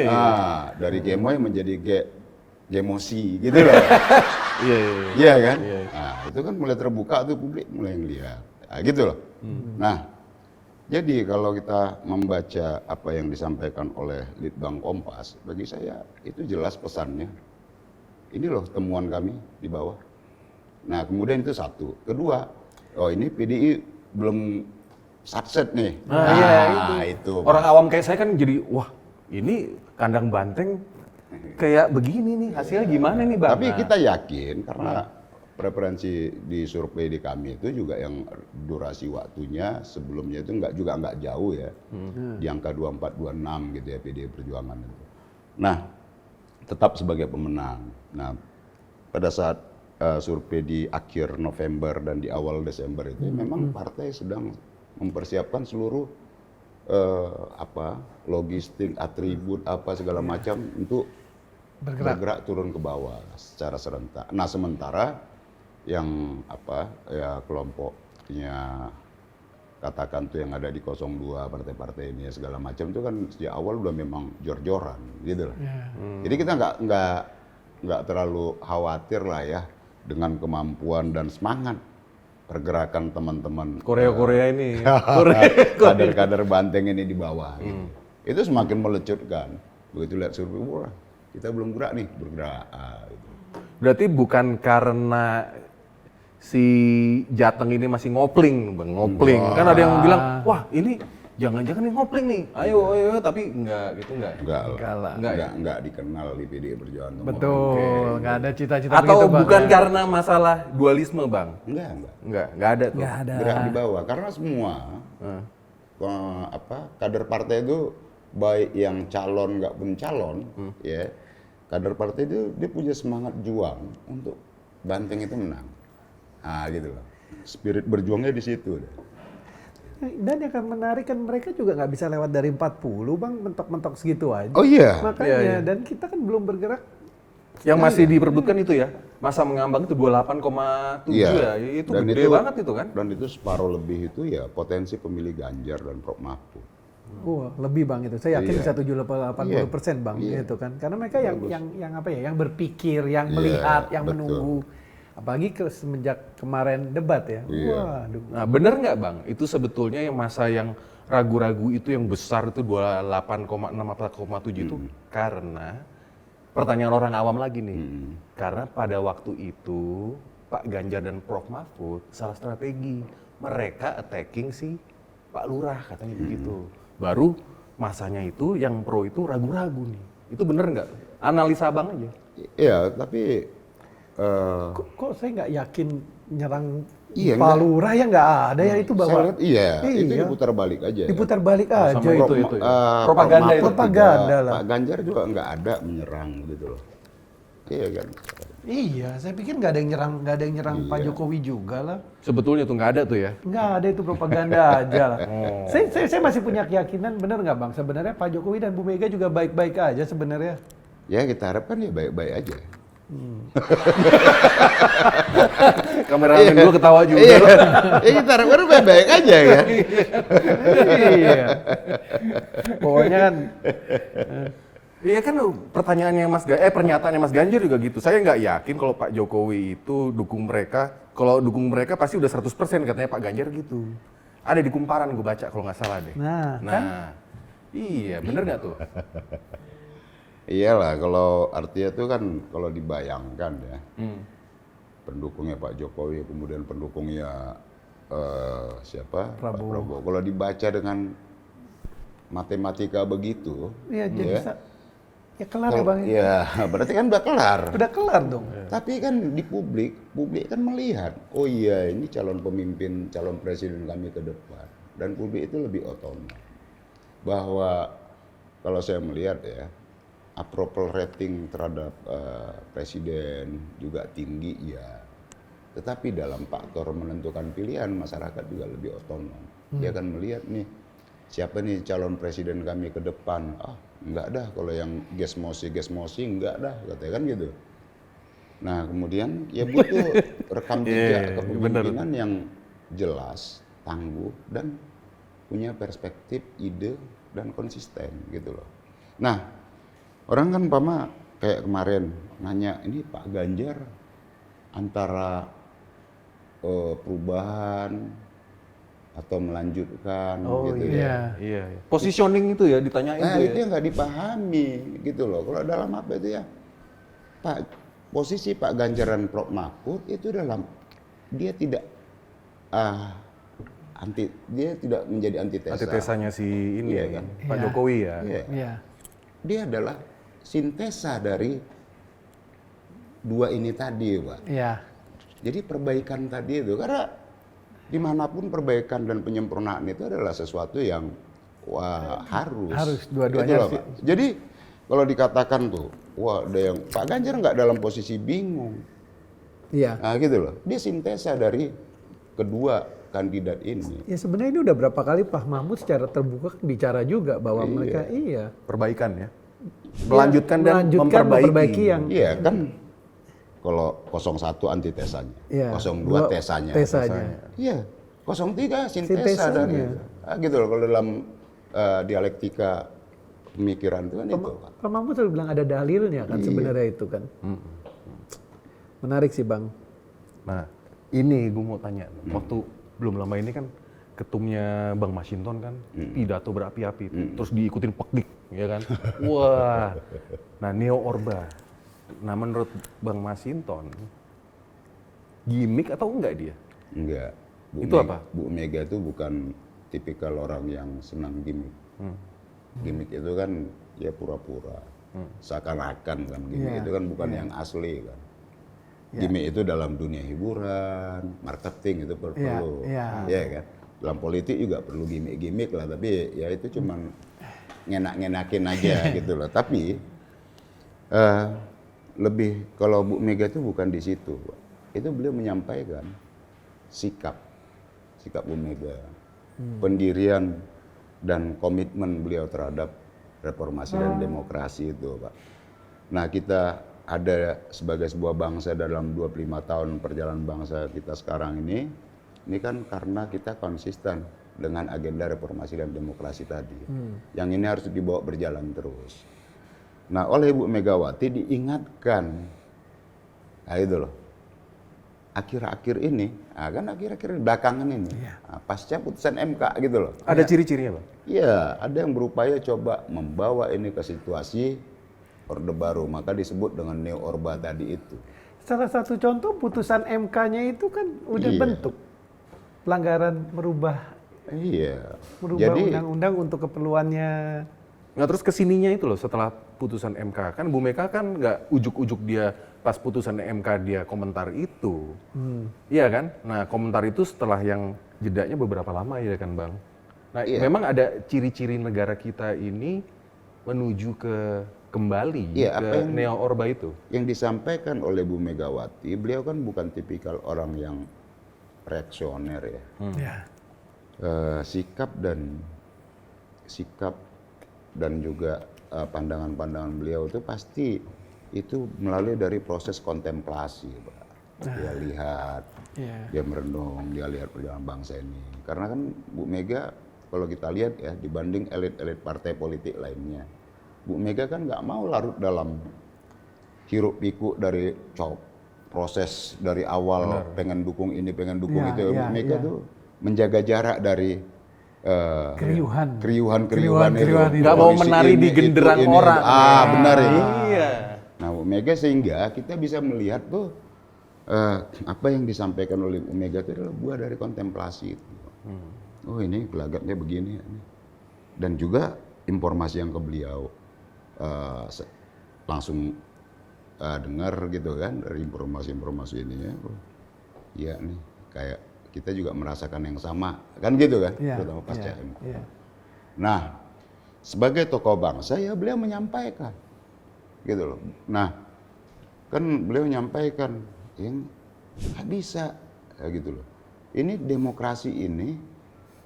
Nah, dari gemoy menjadi gemosi gitu loh. Iya kan? Nah, itu kan mulai terbuka tuh, publik mulai ngelihat. Nah, gitu loh. Nah, jadi kalau kita membaca apa yang disampaikan oleh Litbang Kompas, bagi saya itu jelas pesannya. Ini loh temuan kami di bawah. Nah, kemudian itu satu. Kedua, oh ini PDI belum sukses nih. Itu. Orang awam kayak saya kan jadi, wah ini kandang banteng kayak begini nih, hasilnya gimana nih Bang? Tapi kita yakin karena preferensi di survei di kami itu juga yang durasi waktunya sebelumnya itu nggak jauh ya. Di angka 24-26 gitu ya PDI Perjuangan itu. Nah, tetap sebagai pemenang. Nah, pada saat survei di akhir November dan di awal Desember itu memang partai sedang mempersiapkan seluruh logistik, atribut apa segala macam untuk bergerak turun ke bawah secara serentak. Nah, sementara yang kelompoknya katakan tuh yang ada di 02 partai-partai ini ya segala macam itu kan sejak awal udah memang jor-joran gitu loh. Jadi kita nggak terlalu khawatir lah ya dengan kemampuan dan semangat pergerakan teman-teman Korea ini. kader-kader banteng ini di bawah gitu. Itu semakin melecutkan. Begitu lihat survei, wah kita belum gerak nih, bergerak gitu. Berarti bukan karena si Jateng ini masih ngopling, Bang, ngopling. Kan ada yang bilang, wah ini jangan-jangan nih ngopling nih, ayo, tapi enggak gitu, enggak dikenal di PDI Perjuangan. Betul, nggak ada cita-cita Atau begitu, Bang, bukan ya? karena masalah dualisme, Bang? Enggak ada tuh. Nggak ada. Gerak di bawah, karena semua kader partai itu baik yang calon nggak pun calon, ya kader partai itu dia punya semangat juang untuk Banteng itu menang. Nah gitu loh, spirit berjuangnya di situ. Dan yang akan menarik kan mereka juga nggak bisa lewat dari 40 Bang, mentok-mentok segitu aja. Oh iya. Makanya, Iya. dan kita kan belum bergerak. Yang masih diperebutkan itu ya, masa mengambang itu 28,7 ya, itu Dan gede banget itu kan? Dan itu separuh lebih itu ya potensi pemilih Ganjar dan Prof Mahfud. Wah, lebih Bang itu. Saya yakin Iya. bisa 70-80% Bang itu kan. Karena mereka yang berpikir, yang melihat, yang betul. menunggu. Apalagi semenjak kemarin debat ya. Waduh. Nah bener nggak Bang, itu sebetulnya yang masa yang ragu-ragu itu yang besar itu 28,6 itu karena pertanyaan orang awam lagi nih. Karena pada waktu itu Pak Ganjar dan Prof Mahfud salah strategi. Mereka attacking si Pak Lurah katanya begitu. Baru masanya itu yang pro itu ragu-ragu nih. Itu bener nggak? Analisa Abang aja. Iya, tapi Kok saya nggak yakin nyerang Iya, Pak Lurah ya nggak ada ya itu saya bahwa lihat itu diputar balik aja. diputar balik aja sama itu. itu. Prof Propaganda Mahfud itu. Propaganda juga, lah. Pak Ganjar juga nggak ada menyerang gitu loh. Iya kan. Iya, saya pikir nggak ada yang nyerang Pak Jokowi juga lah. Sebetulnya tuh nggak ada tuh ya. Nggak ada, itu propaganda aja lah. Saya masih punya keyakinan, benar nggak Bang? Sebenarnya Pak Jokowi dan Bu Mega juga baik-baik aja sebenarnya. Ya kita harapkan ya baik-baik aja. Kameramen gue ketawa juga. Iya, ya kita harapkan baik-baik aja kan. Iya. Pokoknya kan Iya kan pertanyaannya pernyataannya Mas Ganjar juga gitu. Saya nggak yakin kalau Pak Jokowi itu dukung mereka. Kalau dukung mereka pasti udah 100% katanya Pak Ganjar gitu. Ada di kumparan gue baca kalau nggak salah deh. Nah, Iya bener nggak tuh? Iyalah, kalau artinya itu kan kalau dibayangkan ya, pendukungnya Pak Jokowi kemudian pendukungnya siapa? Prabowo. Pak Prabowo. Kalau dibaca dengan matematika begitu, iya jadi ya kelar ya Bang. ya berarti kan udah kelar. Udah kelar dong. Tapi kan di publik kan melihat, oh iya ini calon pemimpin, calon presiden kami ke depan. Dan publik itu lebih otonom. Bahwa kalau saya melihat ya, approval rating terhadap presiden juga tinggi ya. Tetapi dalam faktor menentukan pilihan, masyarakat juga lebih otonom. Dia akan melihat nih, siapa nih calon presiden kami ke depan. Enggak dah, kalau yang gesmosi enggak dah, katanya kan gitu. Nah kemudian ya butuh rekam jejak kepemimpinan yang jelas, tangguh dan punya perspektif, ide dan konsisten gitu loh. Nah, orang kan umpama kayak kemarin nanya, ini Pak Ganjar antara perubahan atau melanjutkan gitu ya. Iya. Positioning itu ya ditanyain Nah, tuh itu ya. yang nggak dipahami gitu loh. Kalau dalam apa itu ya, posisi Pak Ganjar dan Prof Mahfud itu dalam dia tidak dia tidak menjadi antitesa. Antitesanya si ini Iya ya kan? Pak Iya. Jokowi ya. Iya. Iya. Dia adalah sintesa dari dua ini tadi, Pak. Iya. Jadi perbaikan tadi itu, karena dimanapun perbaikan dan penyempurnaan itu adalah sesuatu yang harus. Harus, dua-duanya Gitu loh, harus. Pak. Jadi kalau dikatakan tuh, wah ada yang Pak Ganjar nggak dalam posisi bingung. Iya. Nah gitu loh, dia sintesa dari kedua kandidat ini. Ya sebenarnya ini udah berapa kali Pak Mahfud secara terbuka kan bicara juga bahwa mereka Perbaikan ya. Melanjutkan dan memperbaiki yang Iya kan, kalau 01 antitesanya, Iya. 02 tesanya. Iya, 03 sintesa Sintesanya. dari gitu loh kalau dalam dialektika pemikiran itu kan itu. Pak Mahfud selalu bilang ada dalilnya kan sebenarnya itu kan. Menarik sih Bang. Nah, ini gue mau tanya. Waktu belum lama ini kan ketumnya Bang Masinton kan pidato berapi-api itu. Terus diikutin Pekdik, ya kan? Wah. Nah, Neo Orba. Nah, menurut Bang Masinton gimmick atau enggak dia? Enggak. Itu apa? Bu Mega itu bukan tipikal orang yang senang gimmick. Gimmick itu kan ya pura-pura. Seakan-akan kan gimmick itu kan bukan yang asli kan. Gimmick itu dalam dunia hiburan, marketing itu perlu. Ya kan? Dalam politik juga perlu gimmick-gimmick lah, tapi ya itu cuman ngenak-ngenakin aja gitu loh. Tapi lebih kalau Bu Mega itu bukan di situ. Itu beliau menyampaikan sikap Bu Mega, pendirian dan komitmen beliau terhadap reformasi dan demokrasi itu, Pak. Nah, kita ada sebagai sebuah bangsa dalam 25 tahun perjalanan bangsa kita sekarang ini kan karena kita konsisten dengan agenda reformasi dan demokrasi tadi. Yang ini harus dibawa berjalan terus. Nah, oleh Ibu Megawati diingatkan, nah itu loh, akhir-akhir ini, kan akhir-akhir belakangan ini, pasca putusan MK gitu loh. Ada ciri-cirinya, Bang? Iya, ada yang berupaya coba membawa ini ke situasi Orde Baru, maka disebut dengan Neo Orba tadi itu. Salah satu contoh putusan MK-nya itu kan udah bentuk pelanggaran merubah undang-undang untuk keperluannya. Nah, terus kesininya itu loh setelah putusan MK, kan Bu Mega kan nggak ujuk-ujuk dia pas putusan MK dia komentar itu. Iya kan? Nah, komentar itu setelah yang jedanya beberapa lama ya kan, Bang? Nah, memang ada ciri-ciri negara kita ini menuju ke kembali ke Neo Orba itu. Yang disampaikan oleh Bu Megawati, beliau kan bukan tipikal orang yang reaksioner ya. Sikap dan juga pandangan-pandangan beliau itu pasti itu melalui dari proses kontemplasi, Pak. Dia lihat, dia merenung, dia lihat perjalanan bangsa ini. Karena kan Bu Mega kalau kita lihat ya dibanding elit-elit partai politik lainnya, Bu Mega kan nggak mau larut dalam hiruk pikuk dari proses dari awal pengen dukung ini, pengen dukung itu. Bu Mega tuh menjaga jarak dari keriuhan itu. Nggak mau menari di genderang orang. Benar ya. Iya. Nah, Bu Mega sehingga kita bisa melihat tuh apa yang disampaikan oleh Bu Mega itu adalah buah dari kontemplasi itu. Oh ini gelagatnya begini. Dan juga informasi yang ke beliau langsung dengar gitu kan dari informasi-informasi ini ya. Iya nih kayak kita juga merasakan yang sama kan gitu kan, terutama pasca MK. Nah, sebagai tokoh bangsa ya beliau menyampaikan gitu loh. Nah, kan beliau menyampaikan yang nggak bisa ya gitu loh. Ini demokrasi ini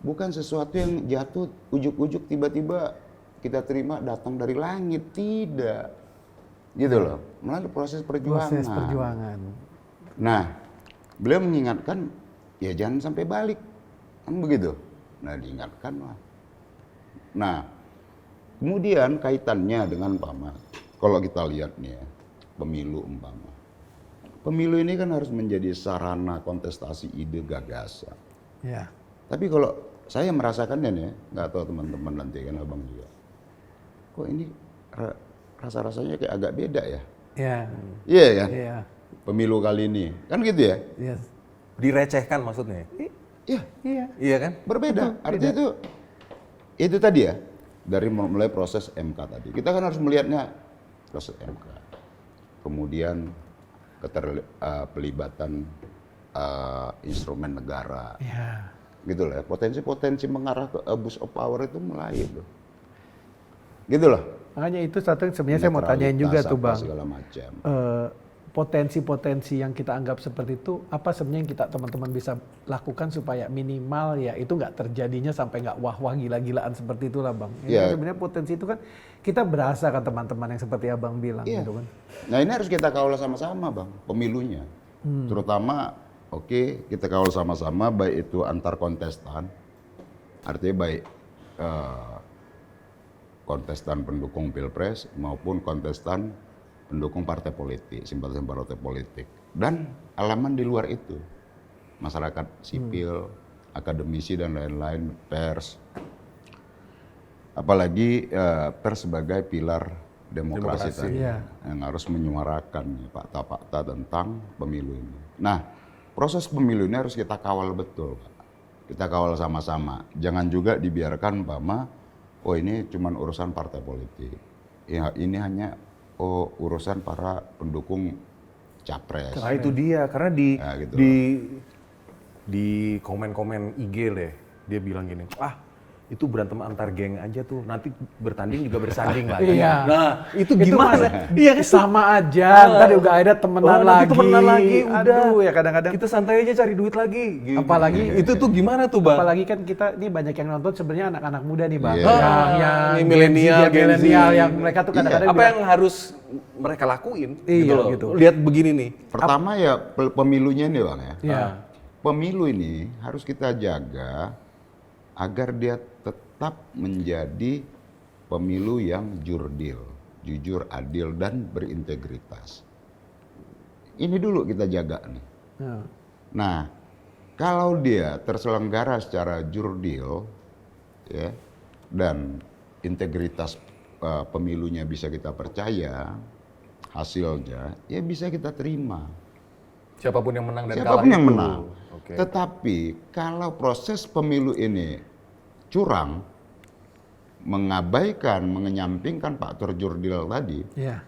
bukan sesuatu yang jatuh ujuk-ujuk tiba-tiba kita terima datang dari langit, tidak. Gitu loh. Melalui proses perjuangan. Nah, beliau mengingatkan ya jangan sampai balik Kan begitu. Nah, diingatkan lah. Nah, kemudian kaitannya dengan umpama, kalau kita lihat nih ya, pemilu umpama. Pemilu ini kan harus menjadi sarana kontestasi ide gagasan. Ya. Tapi kalau saya merasakannya nih, nggak tahu teman-teman nanti kan abang juga. Kok ini rasa-rasanya kayak agak beda ya? Ya. Iya kan? Iya. Pemilu kali ini, kan gitu ya? Iya. Direcehkan maksudnya. Iya, Iya. Iya kan? berbeda. Artinya itu tadi ya, dari mulai proses MK tadi. Kita kan harus melihatnya proses MK. Kemudian pelibatan instrumen negara. Iya. Gitu lah ya. Potensi-potensi mengarah ke abuse of power itu mulai itu. Gitu loh. Makanya itu satu yang sebenarnya saya mau tanyain juga tuh Bang. Segala macam. Potensi-potensi yang kita anggap seperti itu, apa sebenarnya yang kita teman-teman bisa lakukan supaya minimal ya itu nggak terjadinya sampai nggak wah-wah gila-gilaan seperti itulah Bang. Ya, sebenarnya potensi itu kan kita berasa kan teman-teman yang seperti Abang bilang gitu kan. Nah ini harus kita kawal sama-sama Bang, pemilunya. Terutama kita kawal sama-sama baik itu antar kontestan, artinya baik kontestan pendukung Pilpres maupun kontestan pendukung partai politik, simpatisan partai politik. Dan elemen di luar itu, masyarakat sipil, akademisi dan lain-lain, pers. Apalagi pers sebagai pilar demokrasi tadi, yang harus menyuarakan fakta-fakta tentang pemilu ini. Nah, proses pemilu ini harus kita kawal betul, Pak. Kita kawal sama-sama. Jangan juga dibiarkan umpama, oh ini cuma urusan partai politik. Ya, ini hanya urusan para pendukung capres. Nah itu dia, karena gitu di komen-komen IG deh, dia bilang gini, itu berantem antar geng aja tuh, nanti bertanding juga bersanding lagi. Iya. Nah itu gimana? Iya sama aja, ntar juga ada temenan lagi. Udah. Aduh ya kadang-kadang. Kita santai aja cari duit lagi. Gitu. Apalagi itu tuh gimana tuh Bang? Apalagi kan kita ini banyak yang nonton sebenarnya anak-anak muda nih Bang. Yang milenial yang mereka tuh kadang-kadang apa yang harus mereka lakuin gitu loh. Gitu. Lihat begini nih. Pertama ya pemilunya nih Bang ya. Iya. Pemilu ini harus kita jaga agar dia tetap menjadi pemilu yang jujur, adil, dan berintegritas. Ini dulu kita jaga nih. Nah, kalau dia terselenggara secara jurdil, ya, dan integritas pemilunya bisa kita percaya, hasilnya, ya bisa kita terima. Siapapun yang menang dan Siapapun kalah yang itu. menang. Okay. Tetapi kalau proses pemilu ini curang, mengabaikan, mengenyampingkan faktor jurdil tadi, ya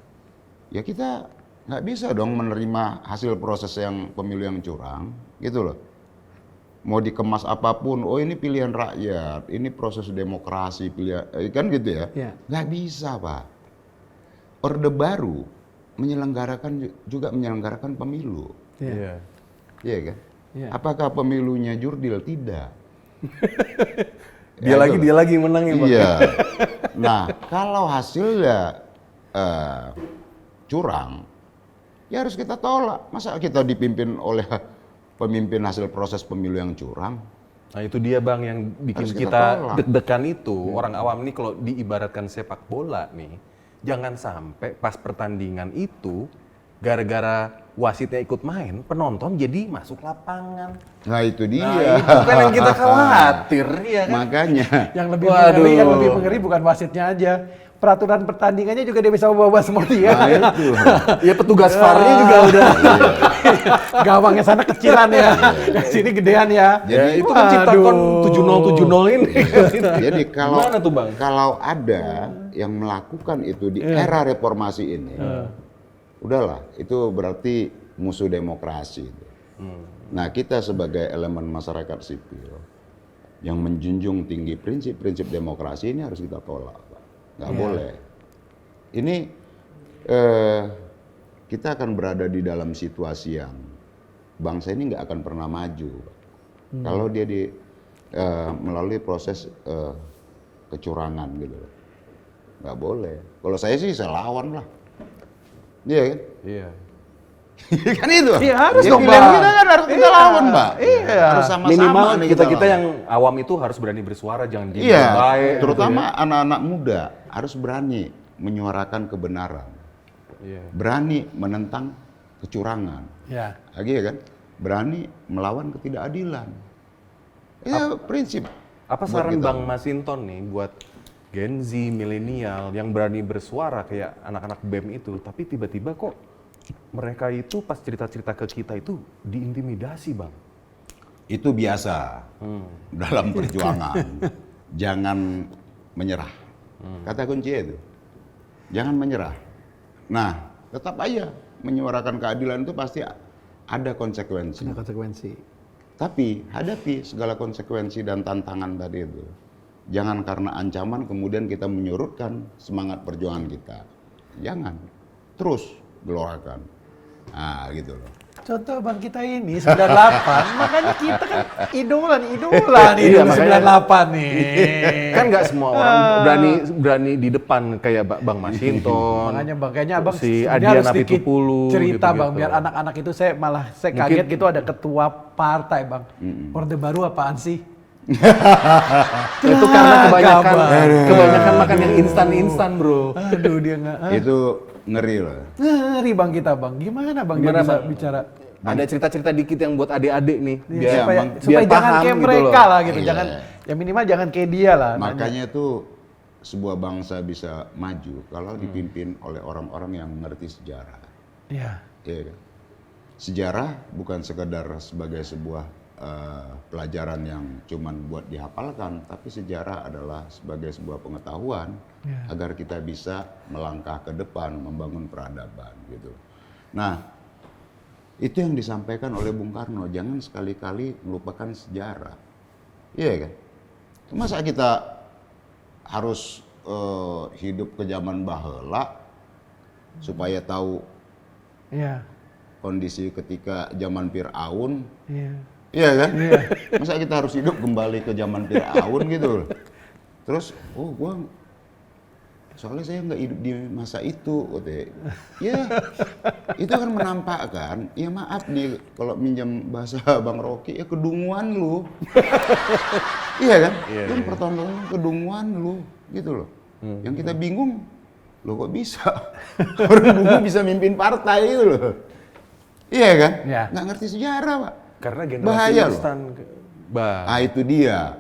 kita nggak bisa dong menerima hasil proses yang pemilu yang curang, gitu loh. Mau dikemas apapun, oh ini pilihan rakyat, ini proses demokrasi, pilihan, kan gitu ya. Nggak bisa Pak. Orde Baru menyelenggarakan pemilu. Iya kan? Apakah pemilunya jurdil? Tidak. Dia lagi menang ya Pak. Iya. Nah, kalau hasilnya curang, ya harus kita tolak. Masa kita dipimpin oleh pemimpin hasil proses pemilu yang curang? Nah itu dia Bang yang bikin Harus kita tolak. deg-degan itu. Orang awam nih kalau diibaratkan sepak bola nih, jangan sampai pas pertandingan itu gara-gara wasitnya ikut main, penonton jadi masuk lapangan. Nah itu dia. Nah, itu kan yang kita khawatir ya kan. Makanya. Yang lebih mengeri bukan wasitnya aja. Peraturan pertandingannya juga dia bisa bawa semua dia. Nah itu. Ya petugas VAR-nya juga udah. Gawangnya sana kecilan ya. Yang sini gedean ya. Jadi itu kan ciptakan 7070 ini. Jadi kalau gimana tuh Bang? Kalau ada yang melakukan itu di era reformasi ini, udahlah, itu berarti musuh demokrasi. Nah, kita sebagai elemen masyarakat sipil yang menjunjung tinggi prinsip-prinsip demokrasi ini harus kita tolak, Pak. Nggak boleh. Ini kita akan berada di dalam situasi yang bangsa ini nggak akan pernah maju, Pak. Kalau dia melalui proses kecurangan gitu. Nggak boleh. Kalau saya sih saya lawan lah. Iya kan? Iya. Kan itu. Iya, harus ya, dong, pilihan Bang. kita kan harus kita lawan, Pak. Iya. Harus sama-sama Minimal nih kita lawan. yang awam itu harus berani bersuara, jangan diem Iya, baik. terutama anak-anak muda harus berani menyuarakan kebenaran. Iya. Berani menentang kecurangan. Ya. Lagi ya kan? Berani melawan ketidakadilan. Itu prinsip. Apa buat saran kita. Bang Masinton nih buat Gen Z, milenial yang berani bersuara kayak anak-anak BEM itu, tapi tiba-tiba kok mereka itu pas cerita-cerita ke kita itu diintimidasi, Bang? Itu biasa dalam perjuangan. Jangan menyerah. Kata kunci itu. Jangan menyerah. Nah, tetap aja menyuarakan keadilan itu pasti ada konsekuensi. Ada konsekuensi. Tapi hadapi segala konsekuensi dan tantangan tadi itu. Jangan karena ancaman kemudian kita menyurutkan semangat perjuangan kita. Jangan. Terus gelorakan. Nah, gitu loh. Contoh Bang kita ini 98, makanya kita kan idola nih Iya, di makanya. 98 nih. Kan nggak semua orang berani di depan kayak Bang Masinton. Makanya Bang, kayaknya Abang si sebenarnya Adian harus sedikit Apitupulu, cerita gitu-gitu. Bang, biar anak-anak itu saya Mungkin- kaget gitu ada ketua partai Bang. Orde Baru apaan sih? Itu karena kebanyakan Bang. makan yang instan-instan, Bro. Aduh dia nggak. Itu ngeri loh. Ngeri Bang kita Bang. Gimana Bang dia Gimana, bisa Bang? bicara? Ada cerita-cerita dikit yang buat adik-adik nih, Iya, biar supaya Bang, supaya biar jangan paham kayak gitu mereka loh. lah gitu. Iya. Jangan ya minimal jangan kayak dia lah. Makanya itu sebuah bangsa bisa maju kalau dipimpin oleh orang-orang yang mengerti sejarah. Iya. Iya kan? Sejarah bukan sekedar sebagai sebuah pelajaran yang cuman buat dihafalkan, tapi sejarah adalah sebagai sebuah pengetahuan Iya. agar kita bisa melangkah ke depan, membangun peradaban gitu. Nah, itu yang disampaikan oleh Bung Karno, jangan sekali-kali melupakan sejarah. Iya kan? Masa kita harus hidup ke zaman baheula supaya tahu Iya. kondisi ketika zaman Fir'aun? Iya. Iya kan? Masa kita harus hidup kembali ke zaman Fir'aun gitu loh. Terus, gua soalnya saya nggak hidup di masa itu, ya itu kan menampakkan, ya maaf nih kalau minjam bahasa Bang Rocky, ya kedunguan lu. Iya kan? Kan pertontonan kedunguan lu, gitu loh. Yang kita bingung, lo kok bisa? Orang dulu bisa mimpin partai gitu loh. Iya kan? Iya. Nggak ngerti sejarah, Pak. Karena generasi Bahaya loh. instan. Ah, itu dia.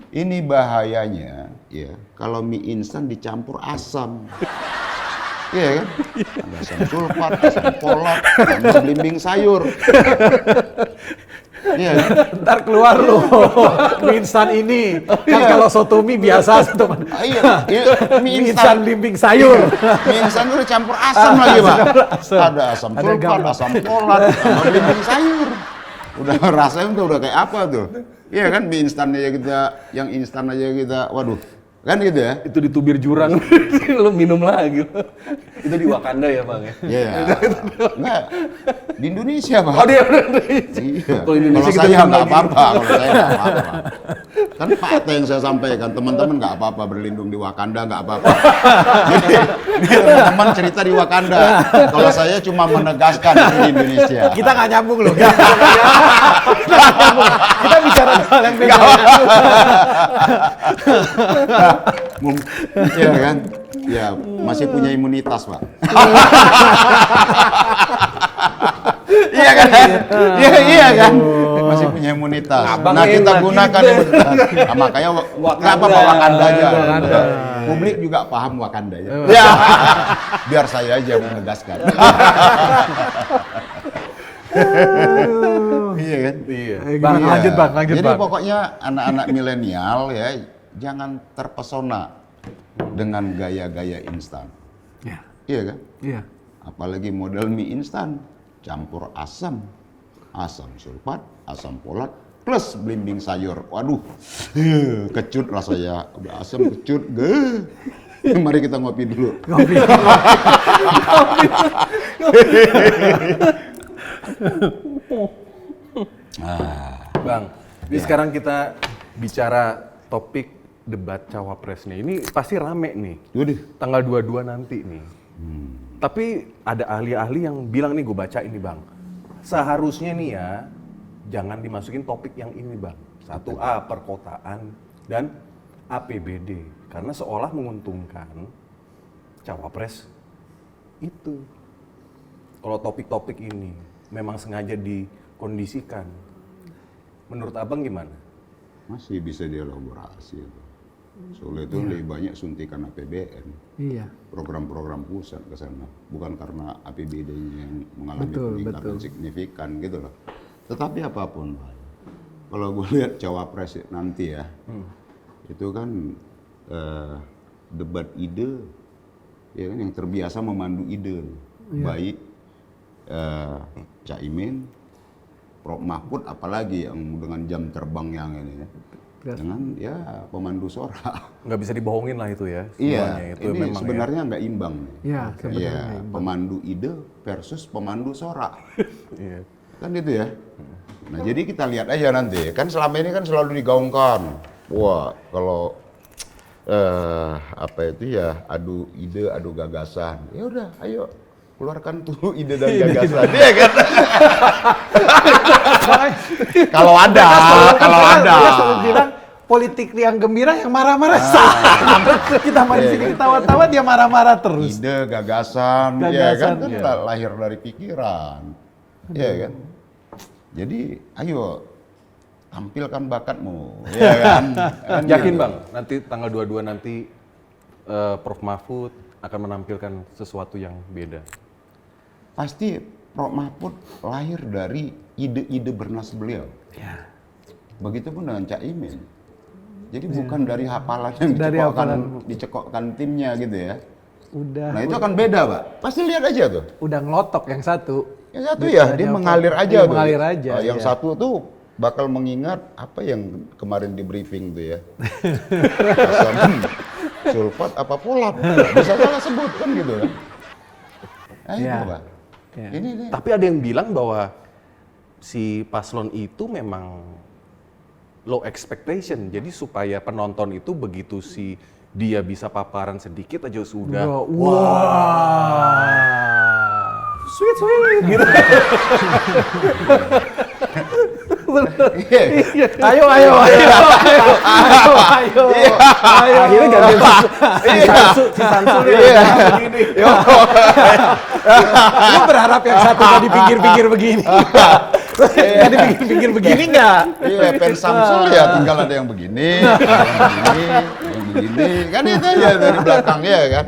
Ini bahayanya, ya. Kalau mie instan dicampur asam. Iya kan? Ada asam sulfat, asam folat, sama belimbing sayur. Iya kan? Ntar keluar loh mie instan ini. Kan kalau soto mie biasa soto Ah, iya, mie instan bimbing sayur. Mie instan itu dicampur asam lagi, Pak. asam. Ada asam Ada sulfat, garam. asam folat, sama belimbing sayur. Udah rasanya udah kayak apa tuh? Iya kan, mie instan aja kita, yang instan aja kita, waduh, kan gitu ya? Itu ditubir jurang, lu minum lagi. Itu di Wakanda ya, Bang ya? Iya, enggak, di Indonesia, Pak. Oh, dia Iya. Kalau Indonesia Kalau kita saya minum nggak lagi. apa-apa, kalau saya nggak apa-apa. Kan fakta yang saya sampaikan, teman-teman nggak apa-apa berlindung di Wakanda, nggak apa-apa. Jadi, ini teman-teman cerita di Wakanda. Kalau saya cuma menegaskan ini di Indonesia. Kita nggak nyambung loh. Kita bicara hal yang beda. Iya kan? Ya, masih punya imunitas, Pak. Iya kan? Iya kan? Masih punya imunitas. Abang Nah, kita enak gunakan gitu. imunitas. Nah, makanya nggak apa-apa Wakanda aja. Publik juga paham Wakanda aja. Ya. Biar saya aja yang menegaskan. Iya kan? Iya. Bang, Iya. lanjut Bang, lanjut Jadi Bang. pokoknya anak-anak milenial ya jangan terpesona dengan gaya-gaya instan. Iya. Iya kan? Iya. Apalagi model mie instan campur asam, asam sulfat, asam folat plus belimbing sayur. Waduh, kecut rasanya. Udah asam kecut. Mari kita ngopi dulu. Ngopi. Bang, ini sekarang kita bicara topik debat cawapres nih. Ini pasti rame nih. Udah. Tanggal 22 nanti nih. Tapi ada ahli-ahli yang bilang nih, gue baca ini Bang, seharusnya nih ya, jangan dimasukin topik yang ini Bang. 1A, perkotaan, dan APBD. Karena seolah menguntungkan cawapres itu. Kalau topik-topik ini memang sengaja dikondisikan. Menurut Abang gimana? Masih bisa dielaborasi. Soalnya itu lebih banyak suntikan APBN. Iya. Program-program pusat ke sana. Bukan karena APBD-nya yang mengalami peningkatan signifikan gitu loh. Tetapi apapun, kalau gue lihat cawapres nanti ya, itu kan debat ide, ya kan, yang terbiasa memandu ide, baik Caimin, Prof Mahfud, apalagi yang dengan jam terbang yang ini ya, dengan ya pemandu sorak. Nggak bisa dibohongin lah itu ya. Iya, itu ini memang sebenarnya nggak imbang. Iya, Iya, pemandu ide versus pemandu sorak. Iya. Kan itu ya. Nah, jadi kita lihat aja nanti. Kan selama ini kan selalu digaungkan. Wah, kalau apa itu ya, adu ide, adu gagasan. Ya udah, ayo keluarkan tuh ide dan gagasan. Iya kan? Kalau ada. Dia selalu bilang politik yang gembira yang marah-marah. Kita main sini ketawa-tawa, dia marah-marah terus. Ide, gagasan, ya kan, lahir dari pikiran. Iya kan? Jadi, ayo tampilkan bakatmu, ya kan? Yakin Bang, nanti tanggal 22 nanti Prof Mahfud akan menampilkan sesuatu yang beda. Pasti Prof Mahfud lahir dari ide-ide bernas beliau. Ya. Begitupun dengan Caimin. Jadi bukan dari hafalan yang dicekokkan timnya gitu ya. Nah itu akan beda, Pak. Pasti lihat aja tuh. Udah ngelotok yang satu. Yang satu ya, dia mengalir aja tuh. Mengalir aja. Yang satu tuh bakal mengingat apa yang kemarin di briefing tuh ya. Asam sulfat apa polat. Bisa salah sebut kan gitu kan. Nah itu, Pak. Ya. Ini. Tapi ada yang bilang bahwa si paslon itu memang low expectation. Jadi supaya penonton itu begitu dia bisa paparan sedikit aja sudah. Sweet gitu. Ayo. Akhirnya ganti si Samsul begini. Lu berharap yang satu tadi pikir-pikir begini. Tadi pikir-pikir begini nggak? Iya, pen Samsul ya tinggal ada yang begini, yang begini. Kan itu aja dari belakang ya kan.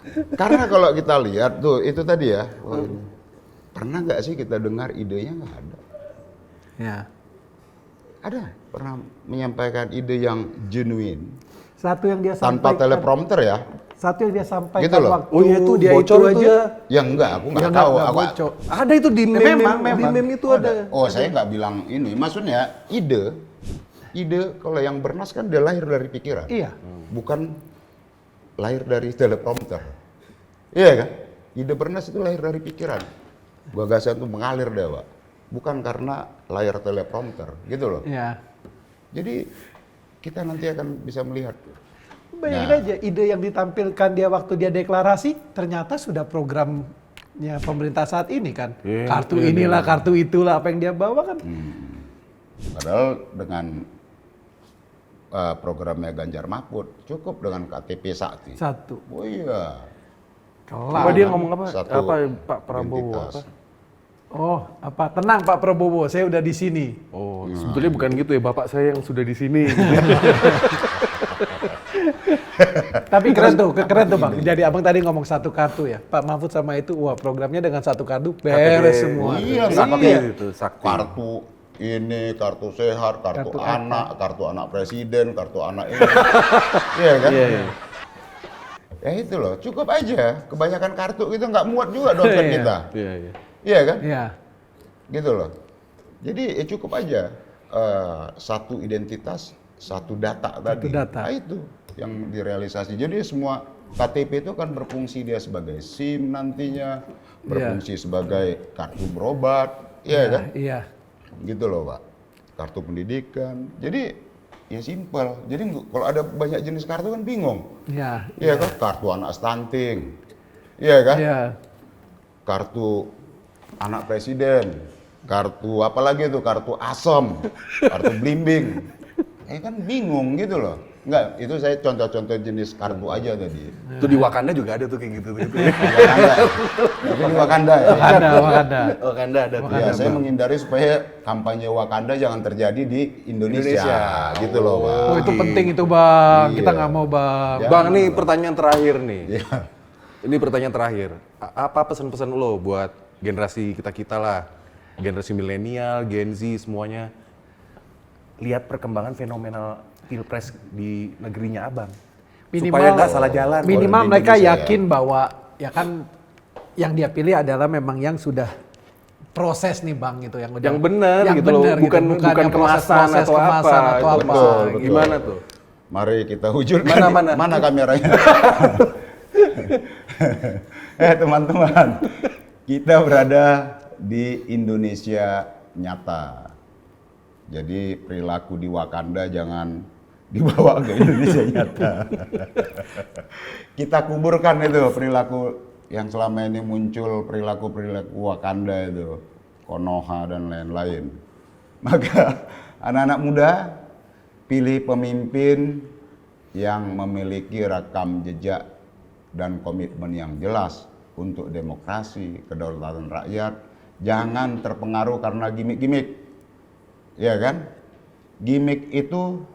Karena kalau kita lihat tuh, itu tadi ya, pernah nggak sih kita dengar idenya nggak ada? Ya. Ada, pernah menyampaikan ide yang genuine, Satu yang dia tanpa sampaikan. teleprompter ya. Satu yang dia sampaikan Gitu loh. waktu Oh iya itu dia bocor itu aja. Ya enggak, aku nggak Ya, tahu. nggak Aku, bocor. Ada itu di meme, di meme itu ada. oh, saya nggak bilang ini. Maksudnya ide kalau yang bernas kan dia lahir dari pikiran. Iya. Bukan lahir dari teleprompter. Iya kan? Ide bernas itu lahir dari pikiran. Gagasan itu mengalir deh, Pak. Bukan karena layar teleprompter, gitu loh. Iya. Jadi kita nanti akan bisa melihat. Bayangin aja ide yang ditampilkan dia waktu dia deklarasi ternyata sudah programnya pemerintah saat ini kan. Kartu inilah, kartu itulah, apa yang dia bawa kan. Padahal dengan programnya Ganjar Mahfud cukup dengan KTP Sakti. Satu. Oh iya. Kelar. Apa dia ngomong apa? Satu Apa Pak Prabowo identitas. apa? Oh, apa? Tenang Pak Prabowo, saya udah di sini. Oh, sebetulnya bukan gitu ya, Bapak saya yang sudah di sini. Tapi keren tuh Bang. Jadi abang tadi ngomong satu kartu ya. Pak Mahfud sama itu, wah programnya dengan satu kartu beres semua. Iya, Sakti iya. itu, sakti. Kartu ini, kartu sehat, kartu anak, kartu anak presiden, kartu anak ini. Iya kan? Iya. Ya itu loh, cukup aja. Kebanyakan kartu itu nggak muat juga dompet kita. Iya. Iya kan? Iya. Gitu loh. Jadi ya cukup aja satu identitas, satu data tadi. data. Nah, itu yang direalisasi. Jadi semua KTP itu kan berfungsi dia sebagai SIM nantinya, berfungsi sebagai kartu berobat, iya kan? Iya. Gitu loh, Pak. Kartu pendidikan. Jadi ya simpel. Jadi kalau ada banyak jenis kartu kan bingung. Iya. Iya kan? Kartu anak stunting. Iya kan? Iya. Kartu anak presiden, kartu apa lagi tuh, kartu asem, kartu blimbing. Kan bingung gitu loh. Enggak, itu saya contoh-contoh jenis kartu aja tadi. Itu di Wakanda juga ada tuh kayak gitu. Wakanda. Tapi di Wakanda ya. Wakanda ada tuh. Ya, saya menghindari supaya kampanye Wakanda jangan terjadi di Indonesia. Gitu loh, Bang. Oh itu penting itu Bang, kita Iya. nggak mau Bang. Ya. Bang, nih pertanyaan terakhir nih. Iya. Ini pertanyaan terakhir. Apa pesan-pesan lo buat generasi kita lah, generasi milenial, Gen Z semuanya, lihat perkembangan fenomenal pilpres di negerinya Abang. Supaya nggak salah jalan. Minimal Kalau di mereka Indonesia, yakin bahwa ya kan yang dia pilih adalah memang yang sudah proses nih Bang gitu yang udah Yang benar yang gitu loh, benar bukan yang kemasan proses-proses atau apa. kemasan atau apa. Betul. gitu. Gimana tuh? Mari kita wujudkan. Mana? Kameranya? Teman-teman, kita berada di Indonesia nyata. Jadi perilaku di Wakanda jangan dibawa ke Indonesia nyata. Kita kuburkan itu perilaku yang selama ini muncul, perilaku Wakanda itu, Konoha dan lain-lain. Maka anak-anak muda pilih pemimpin yang memiliki rekam jejak dan komitmen yang jelas untuk demokrasi, kedaulatan rakyat. Jangan terpengaruh karena gimmick-gimmick. Ya kan? Gimmick itu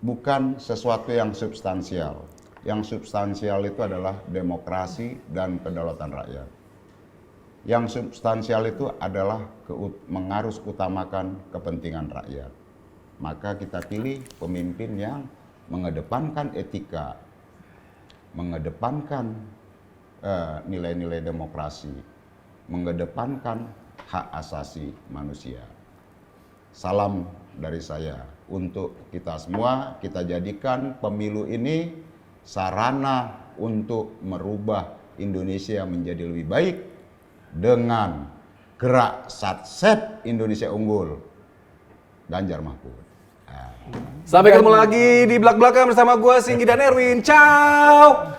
bukan sesuatu yang substansial. Yang substansial itu adalah demokrasi dan kedaulatan rakyat. Yang substansial itu adalah mengharus utamakan kepentingan rakyat. Maka kita pilih pemimpin yang mengedepankan etika, mengedepankan nilai-nilai demokrasi, mengedepankan hak asasi manusia. Salam dari saya untuk kita semua, kita jadikan pemilu ini sarana untuk merubah Indonesia menjadi lebih baik dengan gerak Satset Indonesia Unggul, Ganjar Mahfud. Sampai ketemu lagi di belak-belakan bersama gue Singgi dan Erwin. Ciao.